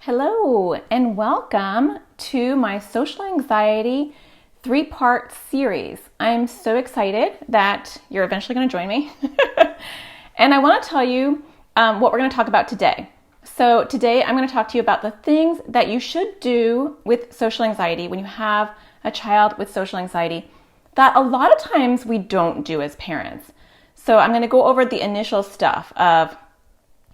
Hello and welcome to my social anxiety 3-part series. I'm so excited that you're eventually going to join me. And I want to tell you what we're going to talk about today. So today I'm going to talk to you about the things that you should do with social anxiety when you have a child with social anxiety that a lot of times we don't do as parents. So I'm going to go over the initial stuff of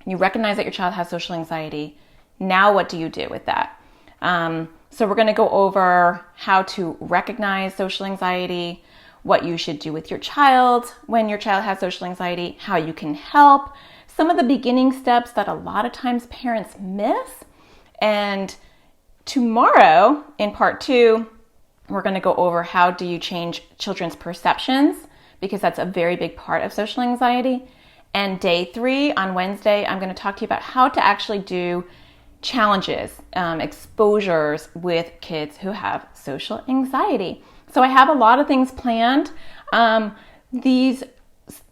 you recognize that your child has social anxiety. Now what do you do with that? So we're going to go over how to recognize social anxiety, what you should do with your child when your child has social anxiety, how you can help, some of the beginning steps that a lot of times parents miss. And tomorrow in part 2, we're going to go over how do you change children's perceptions, because that's a very big part of social anxiety. And day 3 on Wednesday, I'm going to talk to you about how to actually do challenges, exposures with kids who have social anxiety. So I have a lot of things planned. These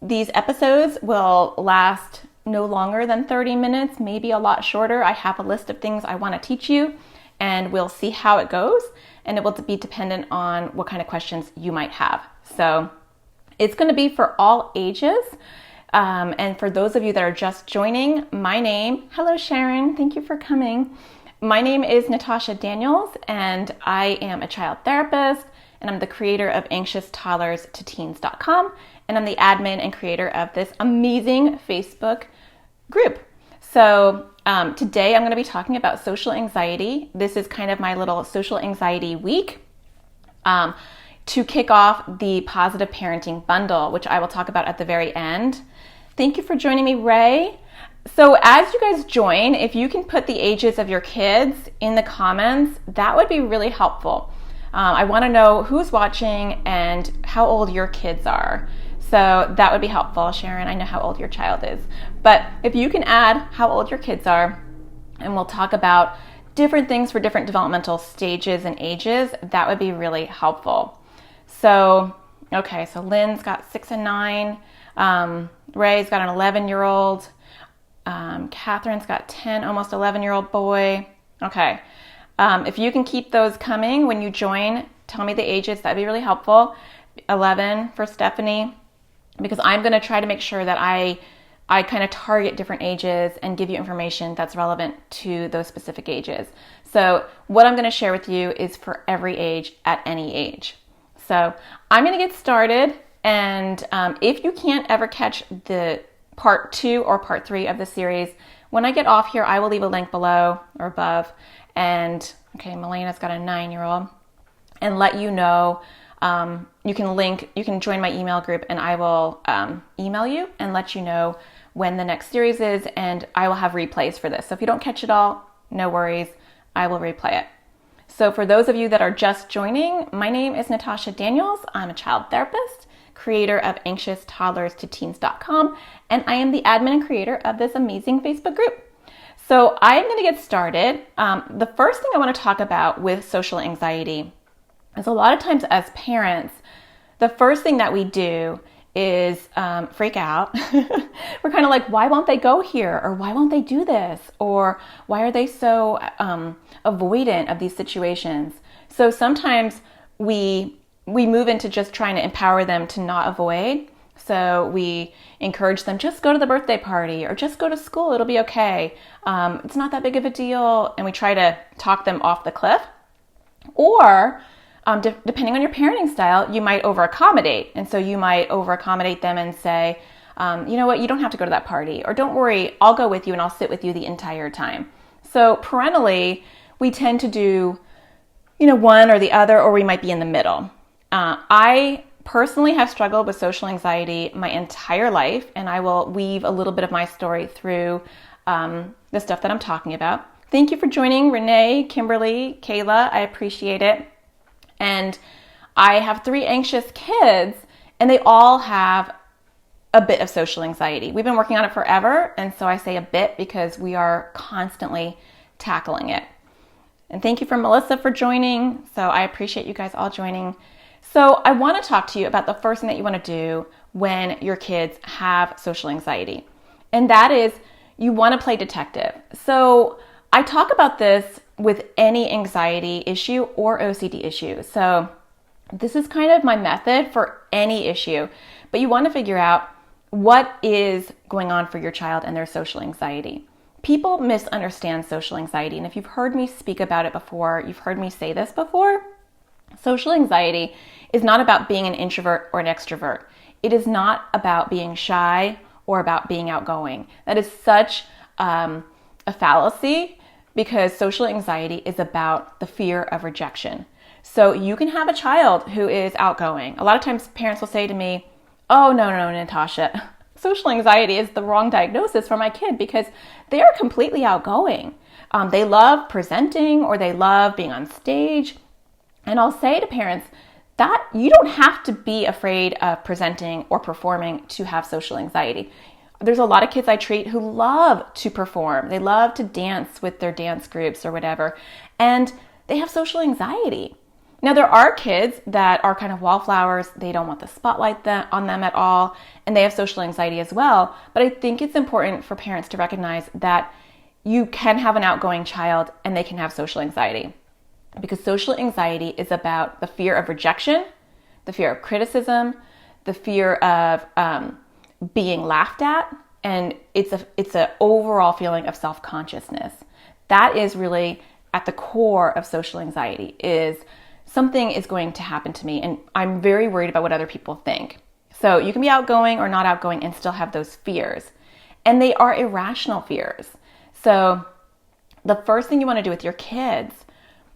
episodes will last no longer than 30 minutes, maybe a lot shorter. I have a list of things I want to teach you, and we'll see how it goes. And it will be dependent on what kind of questions you might have. So it's going to be for all ages. And for those of you that are just joining, hello Sharon, thank you for coming. My name is Natasha Daniels, and I am a child therapist, and I'm the creator of AnxiousToddlersToTeens.com, and I'm the admin and creator of this amazing Facebook group. So today I'm going to be talking about social anxiety. This is kind of my little social anxiety week. To kick off the positive parenting bundle, which I will talk about at the very end. Thank you for joining me, Ray. So as you guys join, if you can put the ages of your kids in the comments, that would be really helpful. I want to know who's watching and how old your kids are. So that would be helpful. Sharon, I know how old your child is. But if you can add how old your kids are, and we'll talk about different things for different developmental stages and ages, that would be really helpful. So Lynn's got 6 and 9. Ray's got an 11-year-old. Catherine's got 10, almost 11-year-old boy. Okay. If you can keep those coming when you join, tell me the ages. That'd be really helpful. 11 for Stephanie, because I'm going to try to make sure that I kind of target different ages and give you information that's relevant to those specific ages. So what I'm going to share with you is for every age at any age. So I'm going to get started, and if you can't ever catch the part 2 or part 3 of the series, when I get off here, I will leave a link below or above. And Melena's got a 9-year-old, and let you know. You can join my email group, and I will email you and let you know when the next series is, and I will have replays for this. So if you don't catch it all, no worries, I will replay it. So for those of you that are just joining, my name is Natasha Daniels. I'm a child therapist, creator of AnxiousToddlersToTeens.com, and I am the admin and creator of this amazing Facebook group. So I'm going to get started. The first thing I want to talk about with social anxiety is a lot of times as parents, the first thing that we do is freak out. We're kind of like, why won't they go here? Or why won't they do this? Or why are they so avoidant of these situations? So sometimes we move into just trying to empower them to not avoid. So we encourage them, just go to the birthday party or just go to school. It'll be okay. It's not that big of a deal. And we try to talk them off the cliff. Or depending on your parenting style, you might over-accommodate. And so you might over-accommodate them and say, you know what, you don't have to go to that party. Or don't worry, I'll go with you and I'll sit with you the entire time. So parentally, we tend to do, one or the other, or we might be in the middle. I personally have struggled with social anxiety my entire life, and I will weave a little bit of my story through the stuff that I'm talking about. Thank you for joining, Renee, Kimberly, Kayla. I appreciate it. And I have 3 anxious kids, and they all have a bit of social anxiety. We've been working on it forever, and so I say a bit because we are constantly tackling it. And thank you for Melissa for joining. So I appreciate you guys all joining. So I want to talk to you about the first thing that you want to do when your kids have social anxiety. And that is you want to play detective. So I talk about this with any anxiety issue or OCD issue. So this is kind of my method for any issue, but you want to figure out what is going on for your child and their social anxiety. People misunderstand social anxiety, and if you've heard me speak about it before, you've heard me say this before, social anxiety is not about being an introvert or an extrovert. It is not about being shy or about being outgoing. That is such a fallacy, because social anxiety is about the fear of rejection. So you can have a child who is outgoing. A lot of times parents will say to me, oh, no, Natasha, social anxiety is the wrong diagnosis for my kid because they are completely outgoing. They love presenting or they love being on stage. And I'll say to parents that you don't have to be afraid of presenting or performing to have social anxiety. There's a lot of kids I treat who love to perform. They love to dance with their dance groups or whatever, and they have social anxiety. Now, there are kids that are kind of wallflowers. They don't want the spotlight on them at all, and they have social anxiety as well. But I think it's important for parents to recognize that you can have an outgoing child and they can have social anxiety, because social anxiety is about the fear of rejection, the fear of criticism, the fear of being laughed at, and it's a overall feeling of self-consciousness. That is really at the core of social anxiety, is something is going to happen to me and I'm very worried about what other people think. So you can be outgoing or not outgoing and still have those fears, and they are irrational fears. So the first thing you want to do with your kids,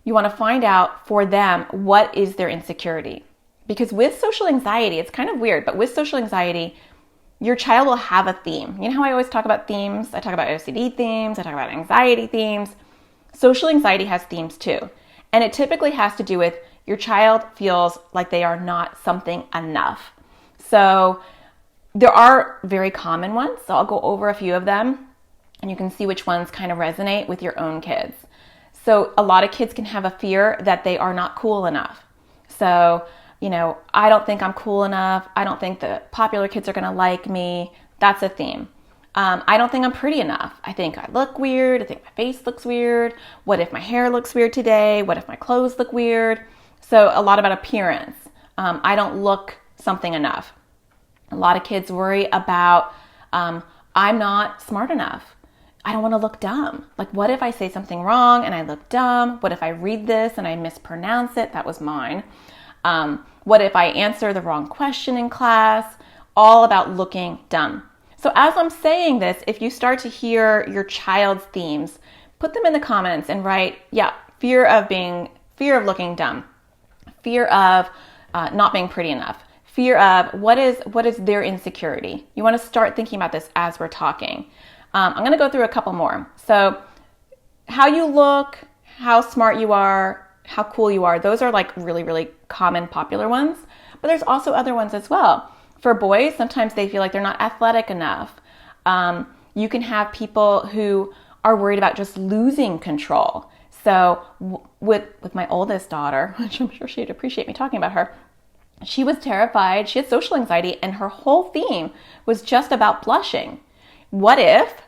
you want to find out for them what is their insecurity, because with social anxiety, it's kind of weird, but with social anxiety, your child will have a theme. You know how I always talk about themes? I talk about OCD themes, I talk about anxiety themes. Social anxiety has themes too. And it typically has to do with your child feels like they are not something enough. So there are very common ones. So I'll go over a few of them and you can see which ones kind of resonate with your own kids. So a lot of kids can have a fear that they are not cool enough. So I don't think I'm cool enough. I don't think the popular kids are going to like me. That's a theme. I don't think I'm pretty enough. I think I look weird. I think my face looks weird. What if my hair looks weird today? What if my clothes look weird? So a lot about appearance. I don't look something enough. A lot of kids worry about I'm not smart enough. I don't want to look dumb. Like, what if I say something wrong and I look dumb? What if I read this and I mispronounce it? That was mine. What if I answer the wrong question in class? All about looking dumb. So as I'm saying this, if you start to hear your child's themes, put them in the comments and write, fear of looking dumb, fear of not being pretty enough, fear of what is their insecurity. You want to start thinking about this as we're talking. I'm going to go through a couple more. So how you look, how smart you are, how cool you are, those are like really, really common, popular ones. But there's also other ones as well. For boys, sometimes they feel like they're not athletic enough. You can have people who are worried about just losing control. So with my oldest daughter, which I'm sure she'd appreciate me talking about her, she was terrified. She had social anxiety, and her whole theme was just about blushing. What if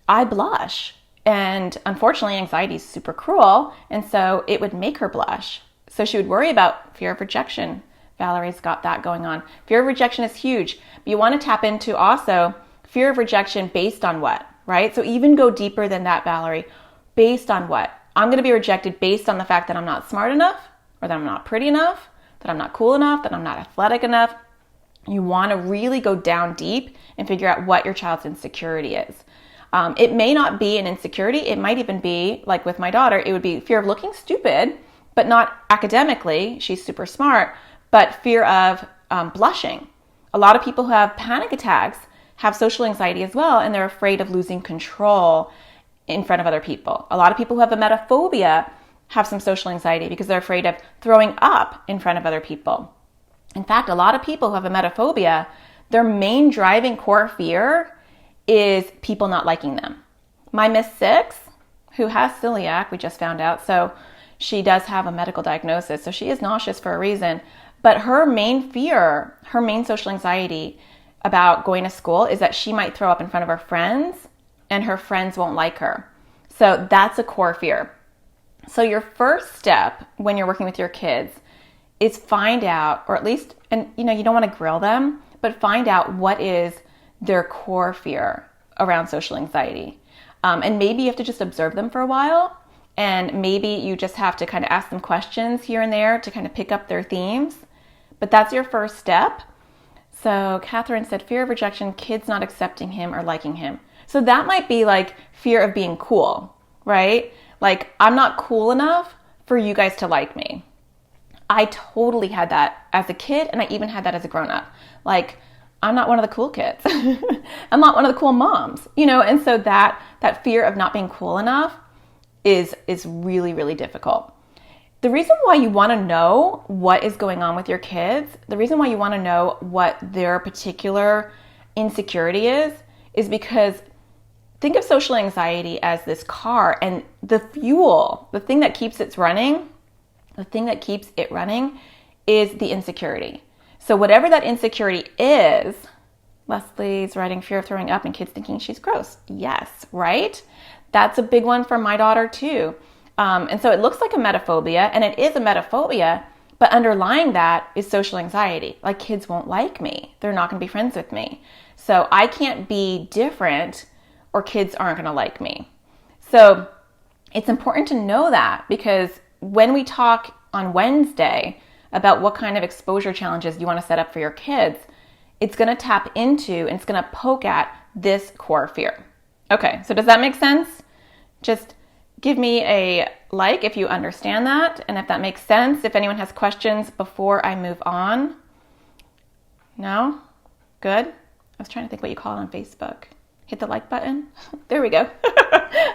I blush? And unfortunately, anxiety is super cruel, and so it would make her blush. So she would worry about fear of rejection. Valerie's got that going on. Fear of rejection is huge. But you want to tap into also fear of rejection based on what, right? So even go deeper than that, Valerie. Based on what? I'm going to be rejected based on the fact that I'm not smart enough, or that I'm not pretty enough, that I'm not cool enough, that I'm not athletic enough. You want to really go down deep and figure out what your child's insecurity is. It may not be an insecurity. It might even be, like with my daughter, it would be fear of looking stupid, but not academically. She's super smart, but fear of blushing. A lot of people who have panic attacks have social anxiety as well, and they're afraid of losing control in front of other people. A lot of people who have emetophobia have some social anxiety because they're afraid of throwing up in front of other people. In fact, a lot of people who have emetophobia, their main driving core fear is people not liking them. My Miss 6, who has celiac, we just found out, so she does have a medical diagnosis, so she is nauseous for a reason, but her main fear, her main social anxiety about going to school is that she might throw up in front of her friends and her friends won't like her. So that's a core fear. So your first step when you're working with your kids is find out, or at least, and you don't want to grill them, but find out what is their core fear around social anxiety. And maybe you have to just observe them for a while, and maybe you just have to kind of ask them questions here and there to kind of pick up their themes. But that's your first step. So Catherine said, fear of rejection, kids not accepting him or liking him. So that might be like fear of being cool, right? Like, I'm not cool enough for you guys to like me. I totally had that as a kid, and I even had that as a grown-up. Like, I'm not one of the cool kids. I'm not one of the cool moms, and so that fear of not being cool enough is really, really difficult. The reason why you want to know what is going on with your kids, the reason why you want to know what their particular insecurity is because think of social anxiety as this car, and the fuel, the thing that keeps it running is the insecurity. So whatever that insecurity is, Leslie's writing fear of throwing up and kids thinking she's gross. Yes, right? That's a big one for my daughter too. And so it looks like a metaphobia, and it is a metaphobia, but underlying that is social anxiety. Like, kids won't like me. They're not going to be friends with me. So I can't be different or kids aren't going to like me. So it's important to know that, because when we talk on Wednesday about what kind of exposure challenges you want to set up for your kids, it's going to tap into and it's going to poke at this core fear. Okay, so does that make sense? Just give me a like if you understand that, and if that makes sense. If anyone has questions before I move on. No? Good? I was trying to think what you call it on Facebook. Hit the like button. There we go.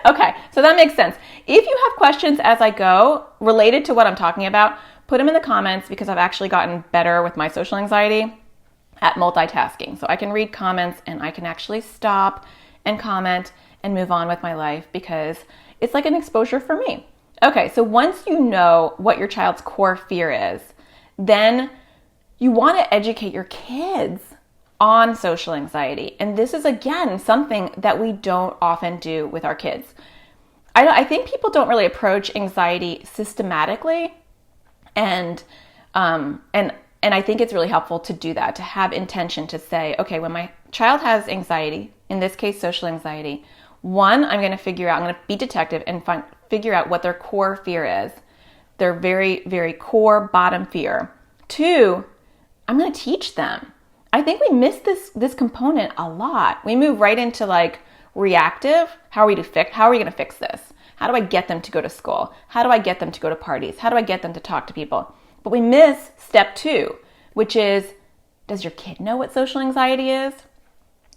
Okay, so that makes sense. If you have questions as I go related to what I'm talking about, put them in the comments, because I've actually gotten better with my social anxiety at multitasking. So I can read comments and I can actually stop and comment and move on with my life, because it's like an exposure for me. Okay, so once you know what your child's core fear is, then you want to educate your kids on social anxiety. And this is, again, something that we don't often do with our kids. I think people don't really approach anxiety systematically, and I think it's really helpful to do that, to have intention, to say, okay, when my child has anxiety, in this case social anxiety, one, I'm going to be detective and figure out what their core fear is, their very, very core bottom fear. Two, I'm going to teach them. I think we miss this component a lot. We move right into like reactive. How are we going to fix this? How do I get them to go to school? How do I get them to go to parties? How do I get them to talk to people? But we miss step 2, which is, does your kid know what social anxiety is?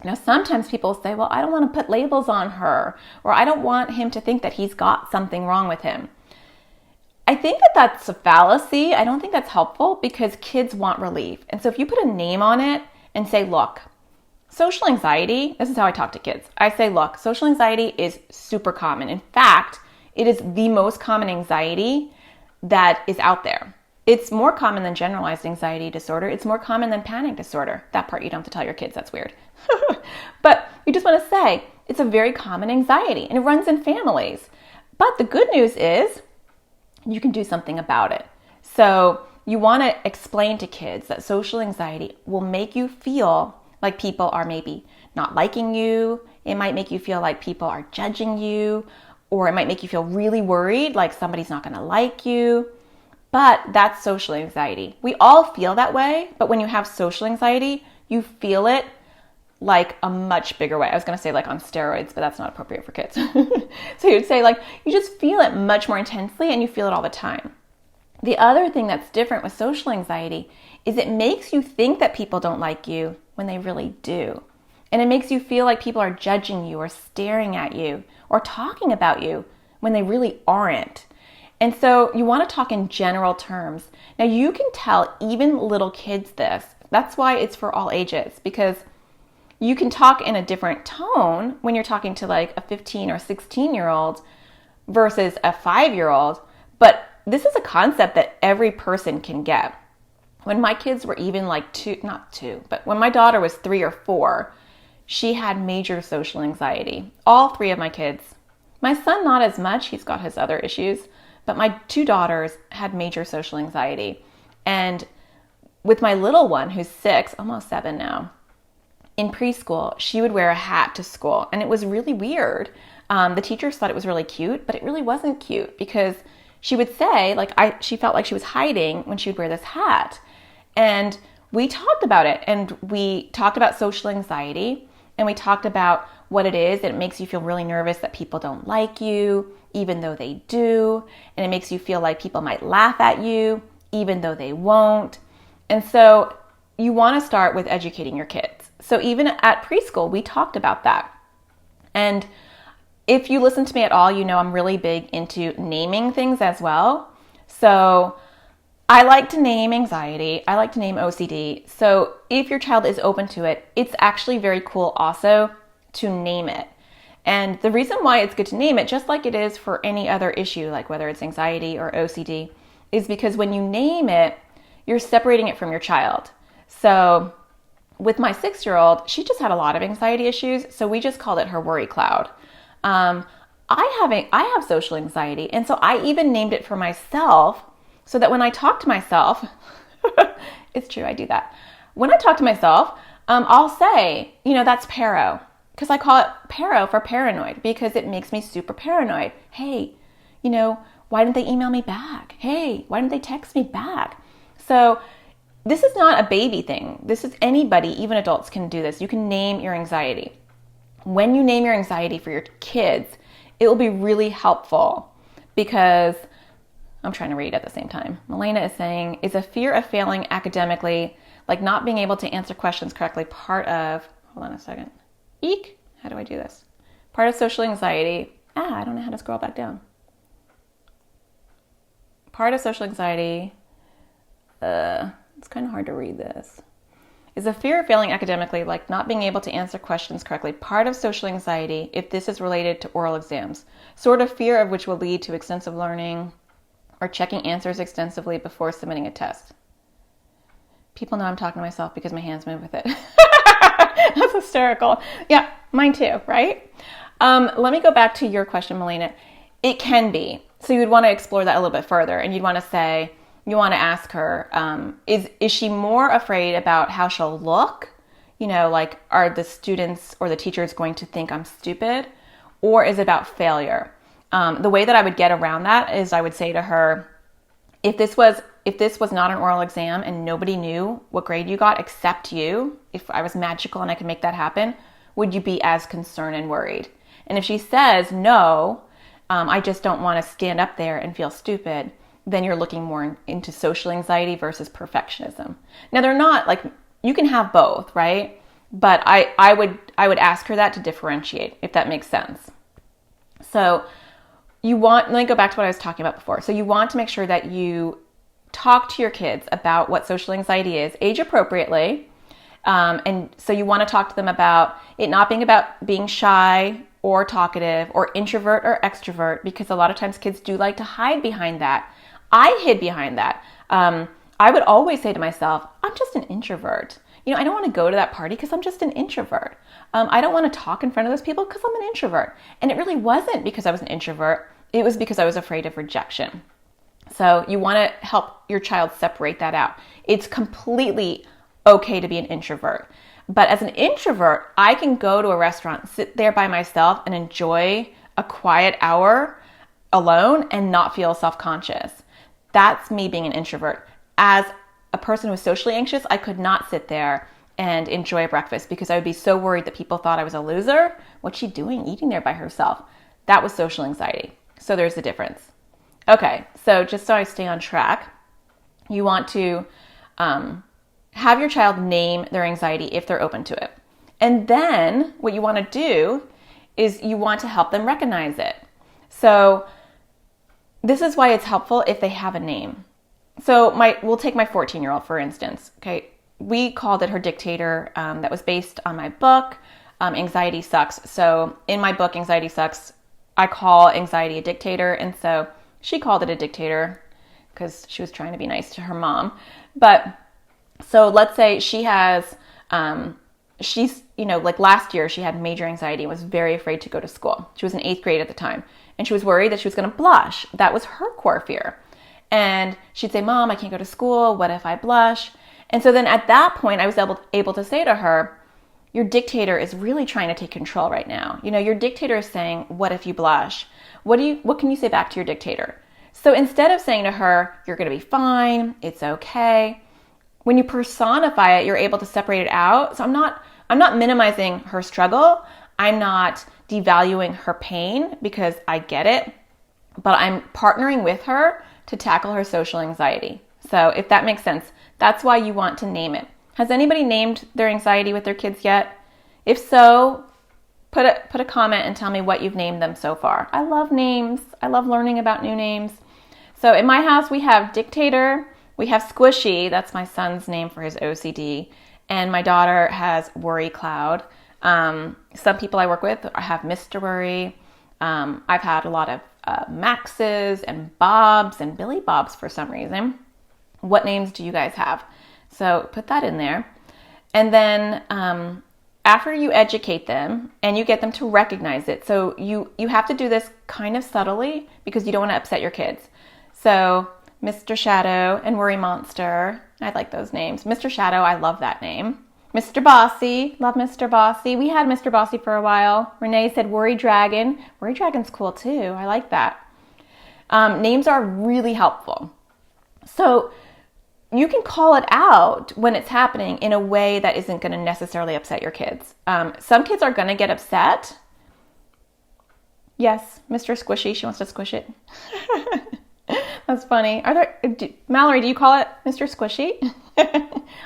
Now, sometimes people say, well, I don't want to put labels on her, or I don't want him to think that he's got something wrong with him. I think that that's a fallacy. I don't think that's helpful, because kids want relief. And so if you put a name on it and say, look, social anxiety, this is how I talk to kids. I say, look, social anxiety is super common. In fact, it is the most common anxiety that is out there. It's more common than generalized anxiety disorder. It's more common than panic disorder. That part you don't have to tell your kids. That's weird. But you just want to say it's a very common anxiety, and it runs in families. But the good news is you can do something about it. So you want to explain to kids that social anxiety will make you feel like people are maybe not liking you. It might make you feel like people are judging you, or it might make you feel really worried, like somebody's not going to like you. But that's social anxiety. We all feel that way, but when you have social anxiety, you feel it like a much bigger way. I was going to say like on steroids, but that's not appropriate for kids. So you'd say like you just feel it much more intensely, and you feel it all the time. The other thing that's different with social anxiety is it makes you think that people don't like you when they really do. And it makes you feel like people are judging you or staring at you or talking about you when they really aren't. And so you want to talk in general terms. Now you can tell even little kids this. That's why it's for all ages, because you can talk in a different tone when you're talking to like a 15 or 16-year-old versus a 5-year-old. But this is a concept that every person can get. When my kids were even like but when my daughter was 3 or 4, she had major social anxiety. All 3 of my kids My son, not as much. He's got his other issues. But my 2 daughters had major social anxiety. And with my little one, who's 6, almost 7 now, in preschool, she would wear a hat to school. And it was really weird. The teachers thought it was really cute, but it really wasn't cute because she would say, she felt like she was hiding when she would wear this hat. And we talked about it, and we talked about social anxiety, and we talked about what it is, and it makes you feel really nervous that people don't like you, even though they do, and it makes you feel like people might laugh at you, even though they won't. And so you want to start with educating your kids. So even at preschool, we talked about that. And if you listen to me at all, you know I'm really big into naming things as well. So I like to name anxiety. I like to name OCD. So if your child is open to it, it's actually very cool also to name it. And the reason why it's good to name it, just like it is for any other issue, like whether it's anxiety or OCD, is because when you name it, you're separating it from your child. So with my 6-year-old, she just had a lot of anxiety issues, so we just called it her worry cloud. I have social anxiety, and so I even named it for myself so that when I talk to myself, it's true, I do that. When I talk to myself, I'll say, that's paro, because I call it paro for paranoid because it makes me super paranoid. Hey, why didn't they email me back? Hey, why didn't they text me back? So this is not a baby thing. This is anybody, even adults can do this. You can name your anxiety. When you name your anxiety for your kids, it will be really helpful because I'm trying to read at the same time. Melena is saying, is a fear of failing academically, like not being able to answer questions correctly, part of, hold on a second. Eek, how do I do this? Part of social anxiety. I don't know how to scroll back down. Part of social anxiety, it's kind of hard to read this. Is a fear of failing academically, like not being able to answer questions correctly, part of social anxiety if this is related to oral exams, sort of fear of which will lead to extensive learning or checking answers extensively before submitting a test. People know I'm talking to myself because my hands move with it. That's hysterical. Yeah, mine too, right? Let me go back to your question, Melena. It can be. So you would want to explore that a little bit further, and you'd want to say, you want to ask her, is she more afraid about how she'll look? Like are the students or the teachers going to think I'm stupid? Or is it about failure? The way that I would get around that is I would say to her, if this was not an oral exam and nobody knew what grade you got except you, if I was magical and I could make that happen, would you be as concerned and worried? And if she says, no, I just don't want to stand up there and feel stupid, then you're looking more into social anxiety versus perfectionism. Now they're not like, you can have both, right? But I would ask her that to differentiate, if that makes sense. So let me go back to what I was talking about before. So you want to make sure that you talk to your kids about what social anxiety is, age appropriately. And so you want to talk to them about it not being about being shy or talkative or introvert or extrovert, because a lot of times kids do like to hide behind that. I hid behind that. I would always say to myself, I'm just an introvert. I don't want to go to that party because I'm just an introvert. I don't want to talk in front of those people because I'm an introvert. And it really wasn't because I was an introvert. It was because I was afraid of rejection. So you want to help your child separate that out. It's completely okay to be an introvert. But as an introvert, I can go to a restaurant, sit there by myself and enjoy a quiet hour alone and not feel self-conscious. That's me being an introvert. As a person who was socially anxious, I could not sit there and enjoy breakfast because I would be so worried that people thought I was a loser. What's she doing eating there by herself? That was social anxiety. So there's a difference. Okay, so just so I stay on track, you want to have your child name their anxiety if they're open to it. And then what you want to do is you want to help them recognize it. So this is why it's helpful if they have a name. So we'll take my 14-year-old, for instance. Okay, we called it her dictator. That was based on my book, Anxiety Sucks. So in my book, Anxiety Sucks, I call anxiety a dictator. And so she called it a dictator because she was trying to be nice to her mom. But so let's say she has, she's like last year she had major anxiety and was very afraid to go to school. She was in 8th grade at the time. And she was worried that she was going to blush. That was her core fear. And she'd say, Mom, I can't go to school. What if I blush? And so then at that point, I was able to say to her, your dictator is really trying to take control right now. Your dictator is saying, what if you blush? What can you say back to your dictator? So instead of saying to her, you're going to be fine, it's okay, when you personify it, you're able to separate it out. So I'm not minimizing her struggle. I'm not devaluing her pain because I get it, but I'm partnering with her to tackle her social anxiety. So if that makes sense, that's why you want to name it. Has anybody named their anxiety with their kids yet? If so, put a comment and tell me what you've named them so far. I love names. I love learning about new names. So in my house, we have Dictator, we have Squishy, that's my son's name for his OCD, and my daughter has Worry Cloud. Some people I work with have Mr. Worry. I've had a lot of Maxes and Bobs and Billy Bobs for some reason. What names do you guys have? So put that in there. And then after you educate them and you get them to recognize it, so you have to do this kind of subtly because you don't want to upset your kids. So Mr. Shadow and Worry Monster, I like those names. Mr. Shadow, I love that name. Mr. Bossy, love Mr. Bossy. We had Mr. Bossy for a while. Renee said Worry Dragon. Worry Dragon's cool too. I like that. Names are really helpful. So you can call it out when it's happening in a way that isn't going to necessarily upset your kids. Some kids are going to get upset. Yes, Mr. Squishy, she wants to squish it. That's funny. Mallory, do you call it Mr. Squishy?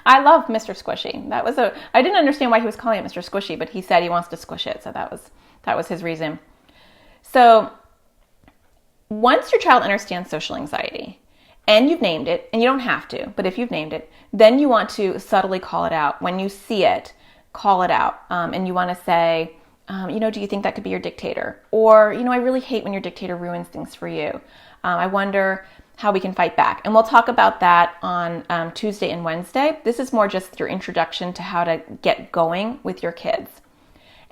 I love Mr. Squishy. I didn't understand why he was calling it Mr. Squishy, but he said he wants to squish it, so that was his reason. So once your child understands social anxiety, and you've named it, and you don't have to, but if you've named it, then you want to subtly call it out. When you see it, call it out. And you want to say, do you think that could be your dictator? Or, I really hate when your dictator ruins things for you. I wonder how we can fight back. And we'll talk about that on Tuesday and Wednesday. This is more just your introduction to how to get going with your kids.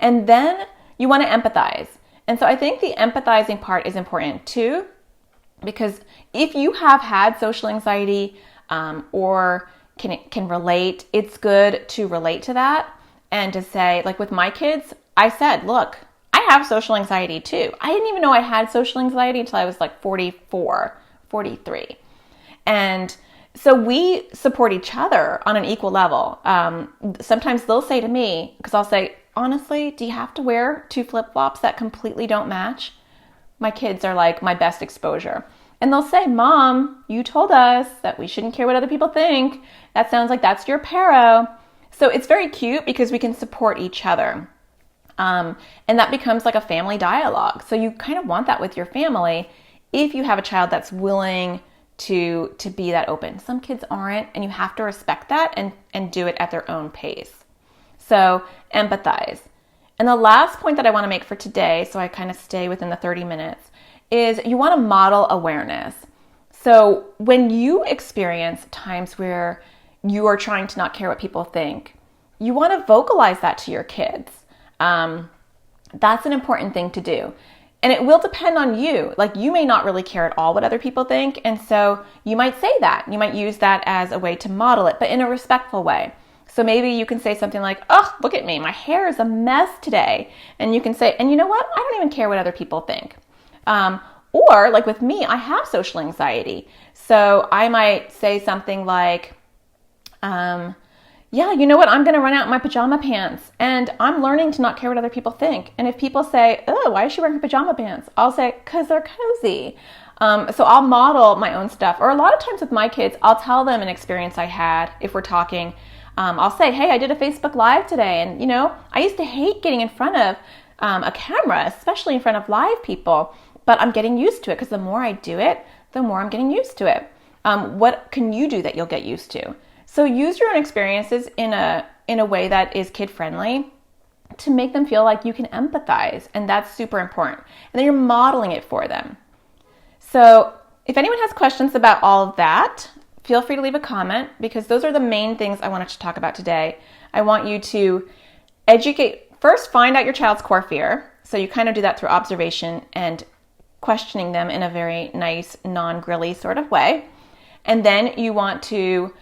And then you want to empathize. And so I think the empathizing part is important too, because if you have had social anxiety or can relate, it's good to relate to that and to say, like with my kids, I said, look, I have social anxiety too. I didn't even know I had social anxiety until I was like 44, 43. And so we support each other on an equal level. Sometimes they'll say to me, because I'll say, honestly, do you have to wear 2 flip-flops that completely don't match? My kids are like my best exposure. And they'll say, Mom, you told us that we shouldn't care what other people think. That sounds like that's your pero. So it's very cute because we can support each other. And that becomes like a family dialogue. So you kind of want that with your family if you have a child that's willing to be that open. Some kids aren't, and you have to respect that and do it at their own pace. So empathize. And the last point that I want to make for today, so I kind of stay within the 30 minutes, is you want to model awareness. So when you experience times where you are trying to not care what people think, you want to vocalize that to your kids. That's an important thing to do. And it will depend on you. Like you may not really care at all what other people think. And so you might say that. You might use that as a way to model it, but in a respectful way. So maybe you can say something like, oh, look at me. My hair is a mess today. And you can say, and you know what? I don't even care what other people think. Or like with me, I have social anxiety. So I might say something like, yeah, you know what? I'm going to run out in my pajama pants and I'm learning to not care what other people think. And if people say, oh, why is she wearing her pajama pants? I'll say, because they're cozy. So I'll model my own stuff. Or a lot of times with my kids, I'll tell them an experience I had if we're talking. I'll say, hey, I did a Facebook Live today. And, I used to hate getting in front of a camera, especially in front of live people. But I'm getting used to it because the more I do it, the more I'm getting used to it. What can you do that you'll get used to? So use your own experiences in a way that is kid-friendly to make them feel like you can empathize. And that's super important. And then you're modeling it for them. So if anyone has questions about all of that, feel free to leave a comment because those are the main things I wanted to talk about today. I want you to First, find out your child's core fear. So you kind of do that through observation and questioning them in a very nice, non-grilly sort of way. And then you want to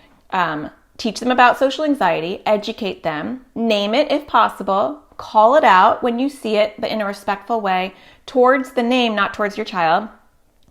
teach them about social anxiety, educate them, name it if possible, call it out when you see it, but in a respectful way towards the name, not towards your child.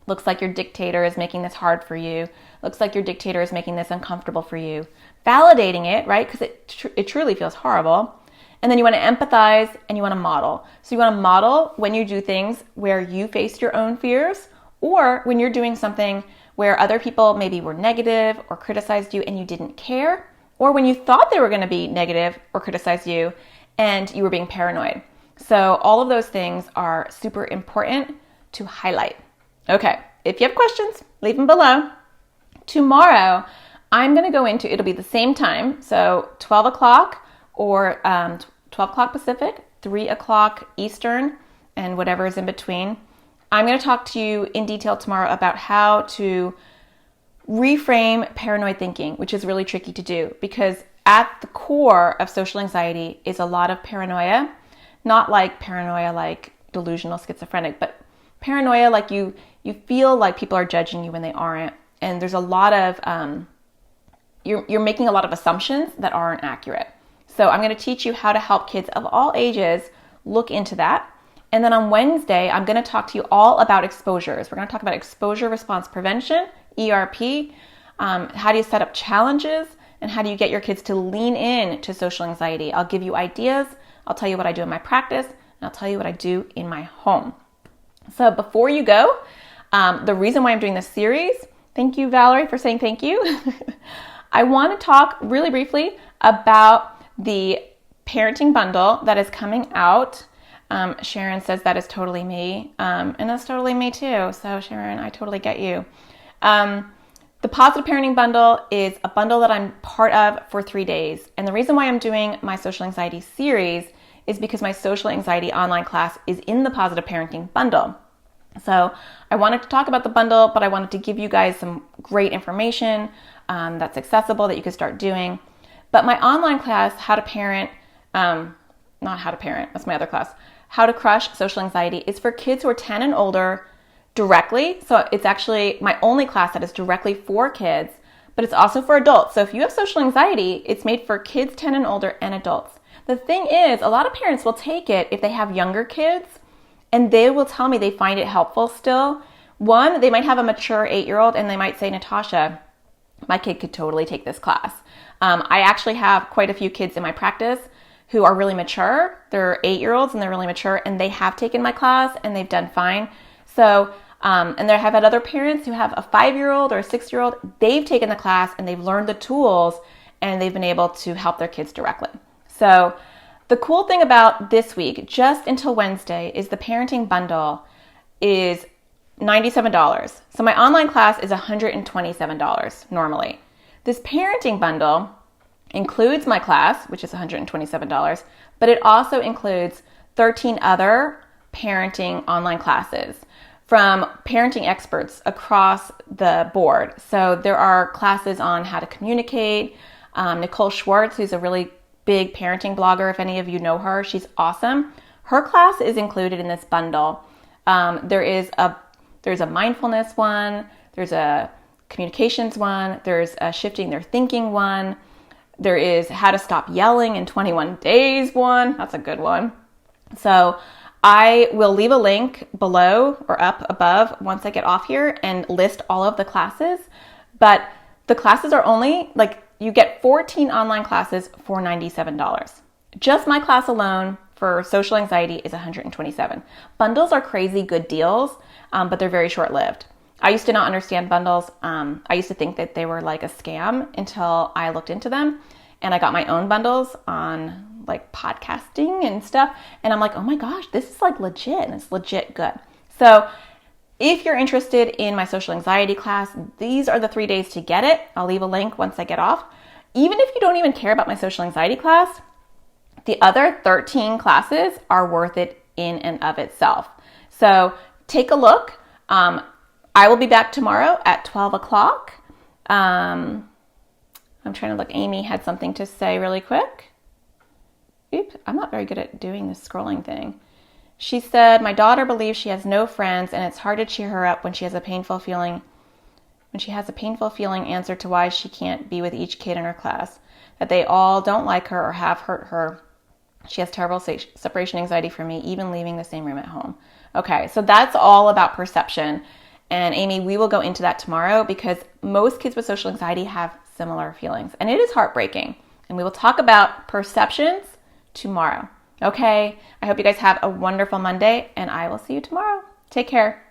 Looks like your dictator is making this hard for you. Looks like your dictator is making this uncomfortable for you. Validating it, right? Because it truly feels horrible. And then you want to empathize and you want to model. So you want to model when you do things where you faced your own fears, or when you're doing something where other people maybe were negative or criticized you and you didn't care, or when you thought they were going to be negative or criticize you and you were being paranoid. So all of those things are super important to highlight. Okay, if you have questions, leave them below. Tomorrow, I'm going to go into, it'll be the same time, so 12 o'clock or 12 o'clock Pacific, 3 o'clock Eastern, and whatever is in between. I'm going to talk to you in detail tomorrow about how to reframe paranoid thinking, which is really tricky to do because at the core of social anxiety is a lot of paranoia, not like paranoia like delusional schizophrenic, but paranoia like you feel like people are judging you when they aren't. And there's a lot of, you're making a lot of assumptions that aren't accurate. So I'm going to teach you how to help kids of all ages look into that. And then on Wednesday, I'm going to talk to you all about exposures. We're going to talk about exposure response prevention, ERP, how do you set up challenges, and how do you get your kids to lean in to social anxiety. I'll give you ideas. I'll tell you what I do in my practice, and I'll tell you what I do in my home. So before you go, the reason why I'm doing this series, thank you, Valerie, for saying thank you. I want to talk really briefly about the parenting bundle that is coming out. Sharon says that is totally me, and that's totally me too. So Sharon, I totally get you. The Positive Parenting Bundle is a bundle that I'm part of for 3 days. And the reason why I'm doing my social anxiety series is because my social anxiety online class is in the Positive Parenting Bundle. So I wanted to talk about the bundle, but I wanted to give you guys some great information that's accessible that you can start doing. But my online class, How to Parent, not How to Parent, that's my other class, How to Crush Social Anxiety, is for kids who are 10 and older directly. So it's actually my only class that is directly for kids, but it's also for adults. So if you have social anxiety, it's made for kids 10 and older and adults. The thing is, a lot of parents will take it if they have younger kids, and they will tell me they find it helpful still. One, they might have a mature 8-year-old and they might say, Natasha, my kid could totally take this class. I actually have quite a few kids in my practice who are really mature. They're 8-year-olds and they're really mature, and they have taken my class and they've done fine. So, and there have had other parents who have a 5-year-old or a 6-year-old. They've taken the class and they've learned the tools and they've been able to help their kids directly. So the cool thing about this week, just until Wednesday, is the parenting bundle is $97. So my online class is $127 normally. This parenting bundle includes my class, which is $127, but it also includes 13 other parenting online classes from parenting experts across the board. So there are classes on how to communicate. Nicole Schwarz, who's a really big parenting blogger, if any of you know her, she's awesome. Her class is included in this bundle. There's a mindfulness one, there's a communications one, there's a shifting their thinking one, there is how to stop yelling in 21 days one. That's a good one. So I will leave a link below or up above once I get off here and list all of the classes. But the classes are only, you get 14 online classes for $97. Just my class alone for social anxiety is $127. Bundles are crazy good deals, but they're very short-lived. I used to not understand bundles. I used to think that they were like a scam until I looked into them, and I got my own bundles on podcasting and stuff. And I'm like, oh my gosh, this is legit, and it's legit good. So if you're interested in my social anxiety class, these are the 3 days to get it. I'll leave a link once I get off. Even if you don't even care about my social anxiety class, the other 13 classes are worth it in and of itself. So take a look. I will be back tomorrow at 12 o'clock. I'm trying to look. Amy had something to say really quick. Oops, I'm not very good at doing this scrolling thing. She said, my daughter believes she has no friends and it's hard to cheer her up when she has a painful feeling answer to why she can't be with each kid in her class, that they all don't like her or have hurt her. She has terrible separation anxiety from me, even leaving the same room at home. Okay, so that's all about perception. And Amy, we will go into that tomorrow because most kids with social anxiety have similar feelings. And it is heartbreaking. And we will talk about perceptions tomorrow. Okay, I hope you guys have a wonderful Monday and I will see you tomorrow. Take care.